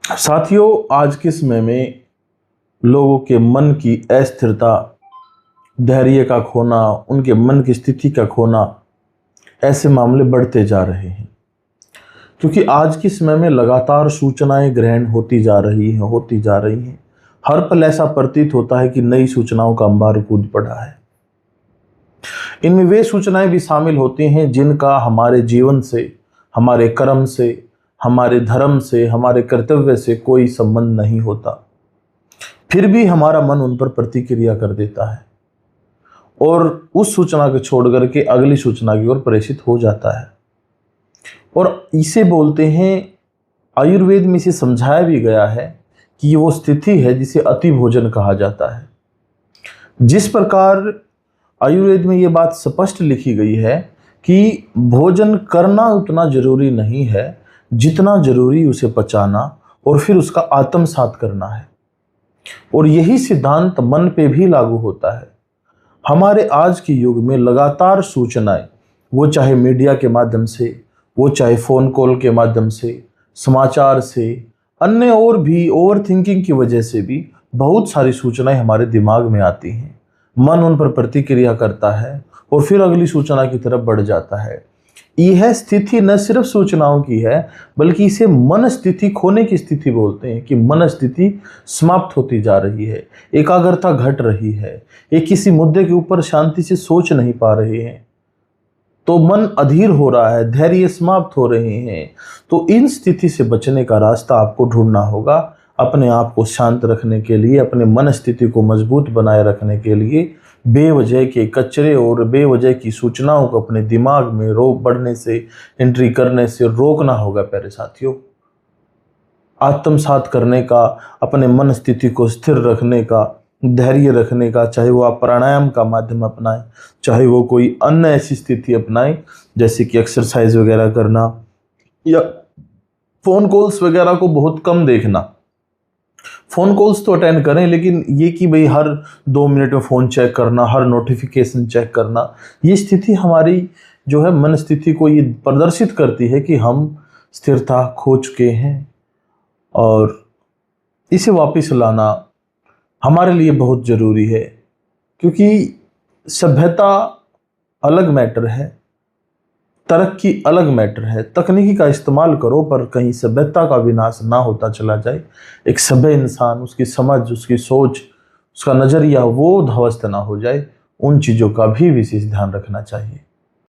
साथियों, आज के समय में लोगों के मन की अस्थिरता, धैर्य का खोना, उनके मन की स्थिति का खोना, ऐसे मामले बढ़ते जा रहे हैं। क्योंकि आज के समय में लगातार सूचनाएं ग्रहण होती जा रही हैं। हर पल ऐसा प्रतीत होता है कि नई सूचनाओं का अंबार कूद पड़ा है। इनमें वे सूचनाएं भी शामिल होती हैं जिनका हमारे जीवन से, हमारे कर्म से, हमारे धर्म से, हमारे कर्तव्य से कोई संबंध नहीं होता। फिर भी हमारा मन उन पर प्रतिक्रिया कर देता है और उस सूचना को छोड़ करके अगली सूचना की ओर प्रेषित हो जाता है। और इसे बोलते हैं, आयुर्वेद में इसे समझाया भी गया है कि ये वो स्थिति है जिसे अति भोजन कहा जाता है। जिस प्रकार आयुर्वेद में ये बात स्पष्ट लिखी गई है कि भोजन करना उतना जरूरी नहीं है जितना जरूरी उसे पचाना और फिर उसका आत्मसात करना है। और यही सिद्धांत मन पे भी लागू होता है। हमारे आज के युग में लगातार सूचनाएं, वो चाहे मीडिया के माध्यम से, वो चाहे फ़ोन कॉल के माध्यम से, समाचार से, अन्य और भी ओवर थिंकिंग की वजह से भी बहुत सारी सूचनाएं हमारे दिमाग में आती हैं। मन उन पर प्रतिक्रिया करता है और फिर अगली सूचना की तरफ बढ़ जाता है। यह स्थिति न सिर्फ सूचनाओं की है, बल्कि इसे मन स्थिति खोने की स्थिति बोलते हैं कि मन स्थिति समाप्त होती जा रही है, एकाग्रता घट रही है, एक किसी मुद्दे के ऊपर शांति से सोच नहीं पा रहे हैं, तो मन अधीर हो रहा है, धैर्य समाप्त हो रहे हैं। तो इन स्थिति से बचने का रास्ता आपको ढूंढना होगा। अपने आप को शांत रखने के लिए, अपने मन स्थिति को मजबूत बनाए रखने के लिए बेवजह के कचरे और बेवजह की सूचनाओं को अपने दिमाग में बढ़ने से, एंट्री करने से रोकना होगा। प्यारे साथियों, आत्मसात करने का, अपने मन स्थिति को स्थिर रखने का, धैर्य रखने का, चाहे वो आप प्राणायाम का माध्यम अपनाएं, चाहे वो कोई अन्य ऐसी स्थिति अपनाएं जैसे कि एक्सरसाइज वगैरह करना या फ़ोन कॉल्स वगैरह को बहुत कम देखना। फ़ोन कॉल्स तो अटेंड करें, लेकिन ये कि भाई हर 2 मिनट में फ़ोन चेक करना, हर नोटिफिकेशन चेक करना, ये स्थिति हमारी जो है मन स्थिति को ये प्रदर्शित करती है कि हम स्थिरता खो चुके हैं। और इसे वापस लाना हमारे लिए बहुत ज़रूरी है, क्योंकि सभ्यता अलग मैटर है, तरक्की अलग मैटर है। तकनीकी का इस्तेमाल करो, पर कहीं सभ्यता का विनाश ना होता चला जाए। एक सभ्य इंसान, उसकी समझ, उसकी सोच, उसका नज़रिया वो ध्वस्त ना हो जाए। उन चीज़ों का भी विशेष ध्यान रखना चाहिए।